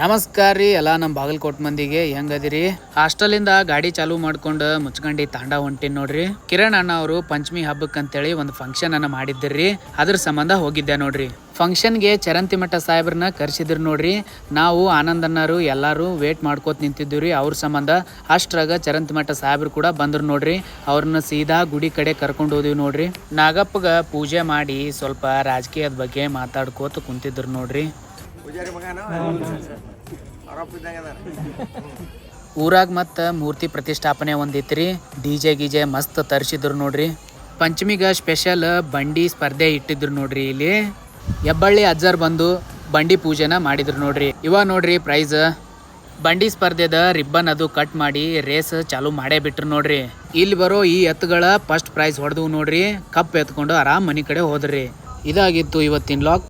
ನಮಸ್ಕಾರ ರೀ ಎಲ್ಲ ನಮ್ಮ ಬಾಗಲಕೋಟ್ ಮಂದಿಗೆ ಹೆಂಗದಿರಿ. ಹಾಸ್ಟೆಲಿಂದ ಗಾಡಿ ಚಾಲೂ ಮಾಡ್ಕೊಂಡು ಮುಚ್ಕಂಡಿ ತಾಂಡ ಹೊಂಟಿನ್ ನೋಡ್ರಿ. ಕಿರಣ್ ಅಣ್ಣ ಅವರು ಪಂಚಮಿ ಹಬ್ಬಕ್ಕೆ ಅಂತೇಳಿ ಒಂದು ಫಂಕ್ಷನ್ ಅನ್ನ ಮಾಡಿದ್ರಿ. ಅದ್ರ ಸಂಬಂಧ ಹೋಗಿದ್ದೆ ನೋಡ್ರಿ. ಫಂಕ್ಷನ್ಗೆ ಚರಂತಿ ಮಠ ಸಾಹೇಬ್ರನ್ನ ಕರ್ಸಿದ್ರು ನೋಡ್ರಿ. ನಾವು ಆನಂದ್ ಅಣ್ಣರು ಎಲ್ಲಾರು ವೇಟ್ ಮಾಡ್ಕೋತ ನಿಂತಿದ್ವಿ ಅವ್ರ ಸಂಬಂಧ. ಅಷ್ಟ್ರಾಗ ಚರಂತಿ ಮಠ ಸಾಹೇಬ್ರು ಕೂಡ ಬಂದ್ರು ನೋಡ್ರಿ. ಅವ್ರನ್ನ ಸೀದಾ ಗುಡಿ ಕಡೆ ಕರ್ಕೊಂಡು ಹೋದಿವಿ ನೋಡ್ರಿ. ನಾಗಪ್ಪಗ ಪೂಜೆ ಮಾಡಿ ಸ್ವಲ್ಪ ರಾಜಕೀಯದ ಬಗ್ಗೆ ಮಾತಾಡ್ಕೋತ ಕುಂತಿದ್ರು ನೋಡ್ರಿ. ಊರಾಗ ಮತ್ತ ಮೂರ್ತಿ ಪ್ರತಿಷ್ಠಾಪನೆ ಒಂದಿತ್ರಿ. ಡಿಜೆ ಗೀಜೆ ಮಸ್ತ್ ತರಿಸಿದ್ರು ನೋಡ್ರಿ. ಪಂಚಮಿಗ ಸ್ಪೆಷಲ್ ಬಂಡಿ ಸ್ಪರ್ಧೆ ಇಟ್ಟಿದ್ರು ನೋಡ್ರಿ. ಇಲ್ಲಿ ಹೆಬ್ಬಳ್ಳಿ ಅಜ್ಜರ್ ಬಂದು ಬಂಡಿ ಪೂಜೆನ ಮಾಡಿದ್ರು ನೋಡ್ರಿ. ಇವ ನೋಡ್ರಿ ಪ್ರೈಸ್. ಬಂಡಿ ಸ್ಪರ್ಧೆದ ರಿಬ್ಬನ್ ಅದು ಕಟ್ ಮಾಡಿ ರೇಸ್ ಚಾಲು ಮಾಡೇ ಬಿಟ್ರು ನೋಡ್ರಿ. ಇಲ್ಲಿ ಬರೋ ಈ ಎತ್ತುಗಳ ಫಸ್ಟ್ ಪ್ರೈಸ್ ಹೊಡೆದ್ವು ನೋಡ್ರಿ. ಕಪ್ ಎತ್ಕೊಂಡು ಆರಾಮ್ ಮನಿ ಕಡೆ ಹೋದ್ರಿ. ಇದಾಗಿತ್ತು ಇವತ್ತಿನ ಲಾಗ್.